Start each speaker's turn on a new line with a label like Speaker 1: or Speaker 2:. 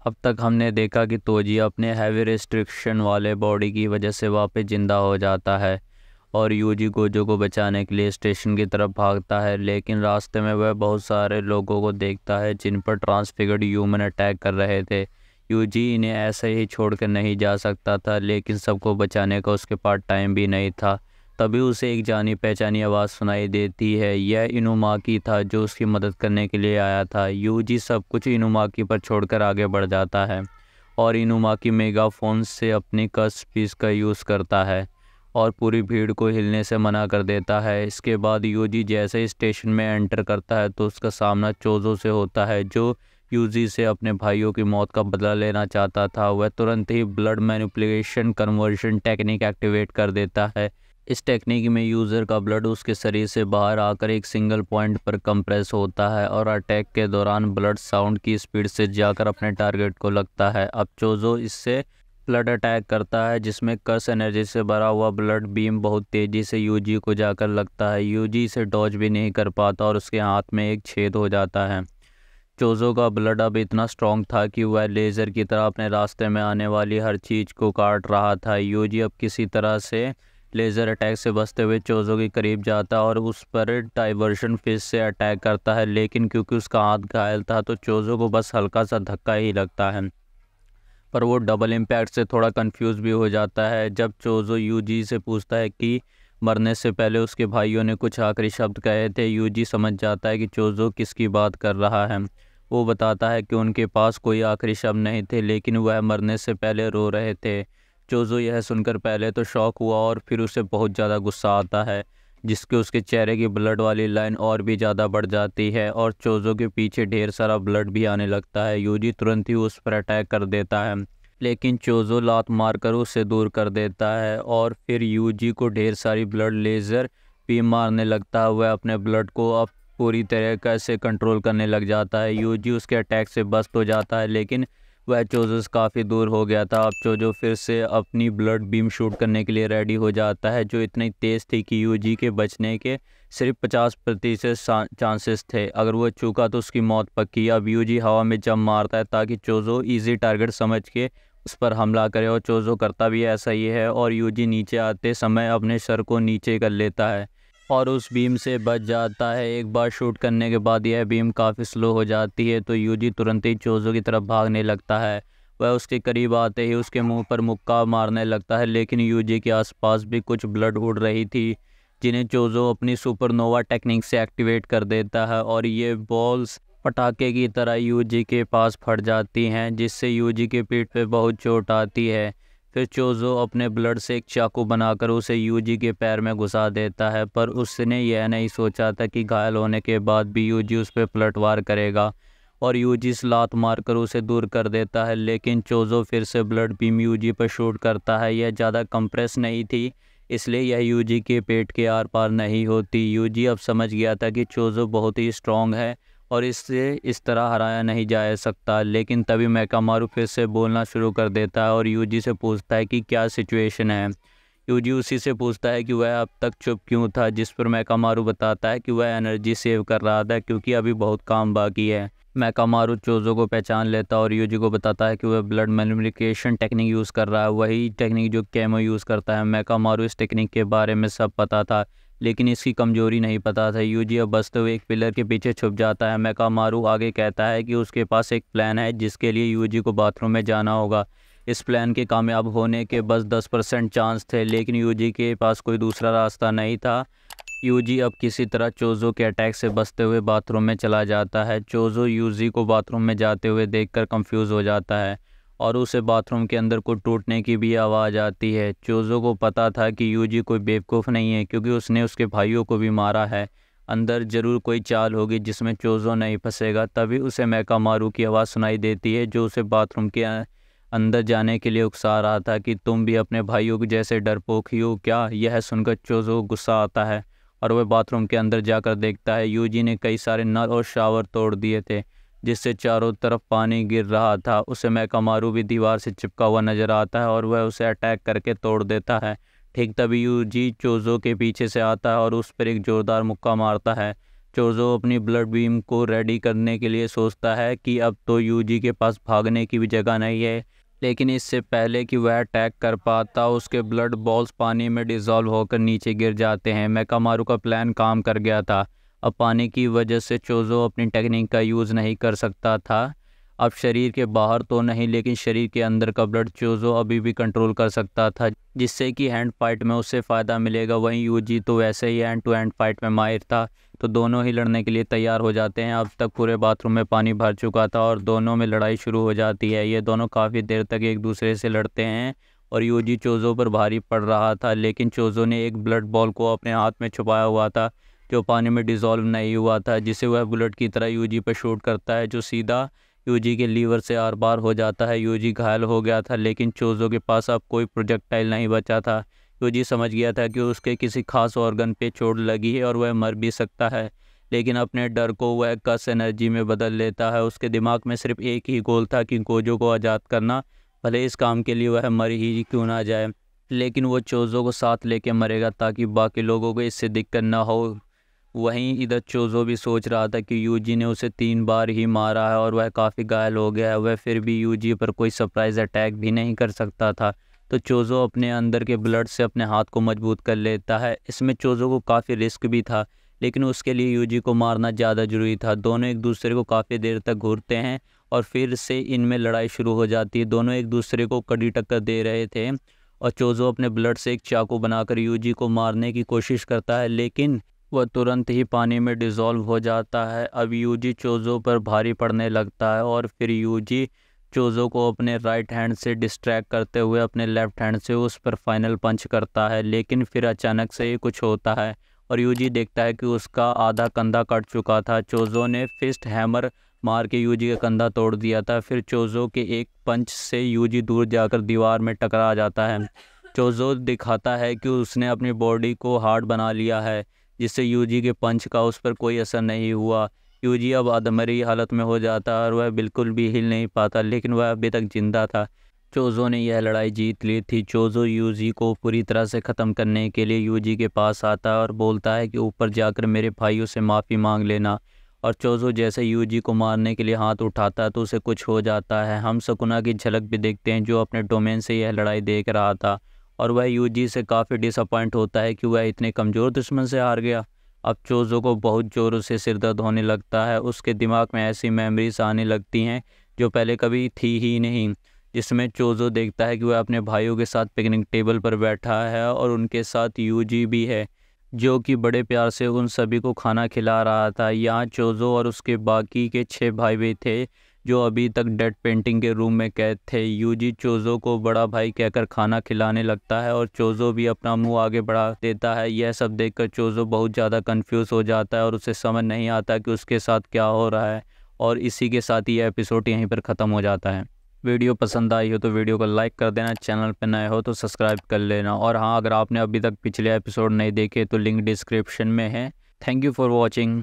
Speaker 1: अब तक हमने देखा कि तोजी अपने हैवी रिस्ट्रिक्शन वाले बॉडी की वजह से वापस जिंदा हो जाता है और यूजी गोजो को बचाने के लिए स्टेशन की तरफ भागता है, लेकिन रास्ते में वह बहुत सारे लोगों को देखता है जिन पर ट्रांसफिगर्ड ह्यूमन अटैक कर रहे थे। यूजी इन्हें ऐसे ही छोड़कर नहीं जा सकता था, लेकिन सबको बचाने का उसके पास टाइम भी नहीं था। तभी उसे एक जानी पहचानी आवाज़ सुनाई देती है। यह इनुमाकी था जो उसकी मदद करने के लिए आया था। यूजी सब कुछ इनुमाकी पर छोड़कर आगे बढ़ जाता है और इनुमाकी मेगाफोन से अपनी कर्स पीस का यूज़ करता है और पूरी भीड़ को हिलने से मना कर देता है। इसके बाद यूजी जैसे ही स्टेशन में एंटर करता है तो उसका सामना चोजो से होता है, जो यूजी से अपने भाइयों की मौत का बदला लेना चाहता था। वह तुरंत ही blood manipulation conversion technique activate कर देता है। इस टेक्निक में यूज़र का ब्लड उसके शरीर से बाहर आकर एक सिंगल पॉइंट पर कंप्रेस होता है और अटैक के दौरान ब्लड साउंड की स्पीड से जाकर अपने टारगेट को लगता है। अब चोजो इससे ब्लड अटैक करता है, जिसमें कर्स एनर्जी से भरा हुआ ब्लड बीम बहुत तेज़ी से यूजी को जाकर लगता है। यूजी इसे डॉज भी नहीं कर पाता और उसके हाथ में एक छेद हो जाता है। चोजो का ब्लड अब इतना स्ट्रॉन्ग था कि वह लेज़र की तरह अपने रास्ते में आने वाली हर चीज़ को काट रहा था। यूजी अब किसी तरह से लेज़र अटैक से बचते हुए चोजो के करीब जाता है और उस पर डाइवर्शन फिश से अटैक करता है, लेकिन क्योंकि उसका हाथ घायल था तो चोजो को बस हल्का सा धक्का ही लगता है। पर वो डबल इम्पैक्ट से थोड़ा कंफ्यूज भी हो जाता है। जब चोजो यूजी से पूछता है कि मरने से पहले उसके भाइयों ने कुछ आखिरी शब्द कहे थे, यूजी समझ जाता है कि चोजो किसकी बात कर रहा है। वो बताता है कि उनके पास कोई आखिरी शब्द नहीं थे, लेकिन वह मरने से पहले रो रहे थे। चोजो यह सुनकर पहले तो शॉक हुआ और फिर उसे बहुत ज़्यादा गुस्सा आता है, जिसके उसके चेहरे की ब्लड वाली लाइन और भी ज़्यादा बढ़ जाती है और चोजो के पीछे ढेर सारा ब्लड भी आने लगता है। यूजी तुरंत ही उस पर अटैक कर देता है, लेकिन चोजो लात मारकर उसे दूर कर देता है और फिर यूजी को ढेर सारी ब्लड लेज़र भी मारने लगता है। वह अपने ब्लड को अब पूरी तरह से कंट्रोल करने लग जाता है। यूजी उसके अटैक से बच तो जाता है, लेकिन वह चोजो से काफ़ी दूर हो गया था। अब चोजो फिर से अपनी ब्लड बीम शूट करने के लिए रेडी हो जाता है, जो इतनी तेज़ थी कि यूजी के बचने के सिर्फ 50% चांसेस थे। अगर वो चूका तो उसकी मौत पक्की। अब यूजी हवा में जंप मारता है ताकि चोजो इजी टारगेट समझ के उस पर हमला करे और चोजो करता भी ऐसा ही है और यूजी नीचे आते समय अपने सर को नीचे कर लेता है और उस बीम से बच जाता है। एक बार शूट करने के बाद यह बीम काफ़ी स्लो हो जाती है तो यूजी तुरंत ही चोजो की तरफ भागने लगता है। वह उसके करीब आते ही उसके मुंह पर मुक्का मारने लगता है, लेकिन यूजी के आसपास भी कुछ ब्लड उड़ रही थी, जिन्हें चोजो अपनी सुपरनोवा टेक्निक से एक्टिवेट कर देता है और ये बॉल्स पटाखे की तरह यूजी के पास फट जाती हैं, जिससे यूजी के पीठ पे बहुत चोट आती है। फिर चोजो अपने ब्लड से एक चाकू बनाकर उसे यूजी के पैर में घुसा देता है, पर उसने यह नहीं सोचा था कि घायल होने के बाद भी यूजी उस पर पलटवार करेगा और यूजी से लात मारकर उसे दूर कर देता है। लेकिन चोजो फिर से ब्लड बीम यूजी पर शूट करता है। यह ज़्यादा कंप्रेस नहीं थी, इसलिए यह यूजी के पेट के आर पार नहीं होती। यूजी अब समझ गया था कि चोजो बहुत ही स्ट्रॉन्ग है और इससे इस तरह हराया नहीं जा सकता। लेकिन तभी मेकामारू फिर से बोलना शुरू कर देता है और यूजी से पूछता है कि क्या सिचुएशन है। यूजी उसी से पूछता है कि वह अब तक चुप क्यों था, जिस पर मेकामारू बताता है कि वह एनर्जी सेव कर रहा था क्योंकि अभी बहुत काम बाकी है। मेकामारू चोजो को पहचान लेता और यूजी को बताता है कि वह ब्लड मैनिपुलेशन टेक्निक यूज़ कर रहा है, वही टेक्निक जो केमो यूज़ करता है। मेकामारू इस टेक्निक के बारे में सब पता था, लेकिन इसकी कमजोरी नहीं पता था। यूजी अब बचते हुए एक पिलर के पीछे छुप जाता है। मेकामारू आगे कहता है कि उसके पास एक प्लान है जिसके लिए यूजी को बाथरूम में जाना होगा। इस प्लान के कामयाब होने के बस 10% चांस थे, लेकिन यूजी के पास कोई दूसरा रास्ता नहीं था। यूजी अब किसी तरह चोजो के अटैक से बचते हुए बाथरूम में चला जाता है। चोजो यूजी को बाथरूम में जाते हुए देखकर कंफ्यूज हो जाता है और उसे बाथरूम के अंदर को टूटने की भी आवाज़ आती है। चोजो को पता था कि यूजी कोई बेवकूफ़ नहीं है, क्योंकि उसने उसके भाइयों को भी मारा है। अंदर ज़रूर कोई चाल होगी जिसमें चोजो नहीं फंसेगा। तभी उसे मेकामारू की आवाज़ सुनाई देती है, जो उसे बाथरूम के अंदर जाने के लिए उकसा रहा था कि तुम भी अपने भाइयों के जैसे डरपोक ही हो क्या। यह सुनकर चोजो को गुस्सा आता है और वह बाथरूम के अंदर जाकर देखता है यूजी ने कई सारे नल और शावर तोड़ दिए थे, जिससे चारों तरफ पानी गिर रहा था। उसे मेकामारू भी दीवार से चिपका हुआ नजर आता है और वह उसे अटैक करके तोड़ देता है। ठीक तभी यूजी चोजो के पीछे से आता है और उस पर एक जोरदार मुक्का मारता है, चोज़ो अपनी ब्लड बीम को रेडी करने के लिए सोचता है कि अब तो यूजी के पास भागने की भी जगह नहीं है, लेकिन इससे पहले कि वह अटैक कर पाता उसके ब्लड बॉल्स पानी में डिज़ोल्व होकर नीचे गिर जाते हैं। मेकामारू का प्लान काम कर गया था। अब पानी की वजह से चोज़ो अपनी टेक्निक का यूज़ नहीं कर सकता था। अब शरीर के बाहर तो नहीं, लेकिन शरीर के अंदर का ब्लड चोज़ो अभी भी कंट्रोल कर सकता था, जिससे कि हैंड फाइट में उससे फ़ायदा मिलेगा। वहीं यूजी तो वैसे ही हैंड टू हैंड फाइट में माहिर था, तो दोनों ही लड़ने के लिए तैयार हो जाते हैं। अब तक पूरे बाथरूम में पानी भर चुका था और दोनों में लड़ाई शुरू हो जाती है। ये दोनों काफ़ी देर तक एक दूसरे से लड़ते हैं और यूजी चोज़ो पर भारी पड़ रहा था, लेकिन चोज़ो ने एक ब्लड बॉल को अपने हाथ में छुपाया हुआ था जो पानी में डिज़ोल्व नहीं हुआ था, जिसे वह बुलेट की तरह यूजी पर शूट करता है, जो सीधा यूजी के लीवर से आर पार हो जाता है। यूजी घायल हो गया था, लेकिन चोज़ो के पास अब कोई प्रोजेक्टाइल नहीं बचा था। यूजी समझ गया था कि उसके किसी खास ऑर्गन पे चोट लगी है और वह मर भी सकता है, लेकिन अपने डर को वह कस एनर्जी में बदल लेता है। उसके दिमाग में सिर्फ एक ही गोल था कि गोजो को आज़ाद करना, भले इस काम के लिए वह मर ही क्यों ना जाए, लेकिन वो चोज़ो को साथ लेके मरेगा ताकि बाकी लोगों को इससे दिक्कत ना हो। वहीं इधर चोज़ो भी सोच रहा था कि यूजी ने उसे 3 बार ही मारा है और वह काफ़ी घायल हो गया है, वह फिर भी यूजी पर कोई सरप्राइज़ अटैक भी नहीं कर सकता था। तो चोज़ो अपने अंदर के ब्लड से अपने हाथ को मजबूत कर लेता है। इसमें चोज़ो को काफ़ी रिस्क भी था, लेकिन उसके लिए यूजी को मारना ज़्यादा ज़रूरी था। दोनों एक दूसरे को काफ़ी देर तक घूरते हैं और फिर से इनमें लड़ाई शुरू हो जाती है। दोनों एक दूसरे को कड़ी टक्कर दे रहे थे और चोज़ो अपने ब्लड से एक चाकू बनाकर यूजी को मारने की कोशिश करता है, लेकिन वह तुरंत ही पानी में डिज़ोल्व हो जाता है। अब यूजी चोज़ो पर भारी पड़ने लगता है और फिर यूजी चोज़ो को अपने राइट हैंड से डिस्ट्रैक्ट करते हुए अपने लेफ्ट हैंड से उस पर फाइनल पंच करता है, लेकिन फिर अचानक से ही कुछ होता है और यूजी देखता है कि उसका आधा कंधा कट चुका था। चोज़ो ने फिस्ट हैमर मार के यूजी का कंधा तोड़ दिया था। फिर चोज़ो के एक पंच से यूजी दूर जाकर दीवार में टकरा जाता है। चोज़ो दिखाता है कि उसने अपनी बॉडी को हार्ड बना लिया है, जिससे यूजी के पंच का उस पर कोई असर नहीं हुआ। यूजी अब अधमरी हालत में हो जाता है और वह बिल्कुल भी हिल नहीं पाता, लेकिन वह अभी तक जिंदा था। चोज़ो ने यह लड़ाई जीत ली थी। चोज़ो यूजी को पूरी तरह से ख़त्म करने के लिए यूजी के पास आता है और बोलता है कि ऊपर जाकर मेरे भाइयों से माफ़ी मांग लेना। और चोज़ो जैसे यूजी को मारने के लिए हाथ उठाता है तो उसे कुछ हो जाता है। हम सुकुना की झलक भी देखते हैं, जो अपने डोमेन से यह लड़ाई देख रहा था और वह यूजी से काफ़ी डिसअपॉइंट होता है कि वह इतने कमज़ोर दुश्मन से हार गया। अब चोज़ो को बहुत ज़ोरों से सिर दर्द होने लगता है। उसके दिमाग में ऐसी मेमोरीज आने लगती हैं जो पहले कभी थी ही नहीं, जिसमें चोज़ो देखता है कि वह अपने भाइयों के साथ पिकनिक टेबल पर बैठा है और उनके साथ यूजी भी है, जो कि बड़े प्यार से उन सभी को खाना खिला रहा था। यहाँ चोज़ो और उसके बाकी के 6 भाई भी थे, जो अभी तक डेड पेंटिंग के रूम में कैद थे। यूजी चोज़ो को बड़ा भाई कहकर खाना खिलाने लगता है और चोज़ो भी अपना मुंह आगे बढ़ा देता है। यह सब देखकर चोज़ो बहुत ज़्यादा कंफ्यूज हो जाता है और उसे समझ नहीं आता कि उसके साथ क्या हो रहा है। और इसी के साथ ही यह एपिसोड यहीं पर ख़त्म हो जाता है। वीडियो पसंद आई हो तो वीडियो को लाइक कर देना, चैनल पर नए हो तो सब्सक्राइब कर लेना, और हाँ, अगर आपने अभी तक पिछले एपिसोड नहीं देखे तो लिंक डिस्क्रिप्शन में है। Thank you for watching.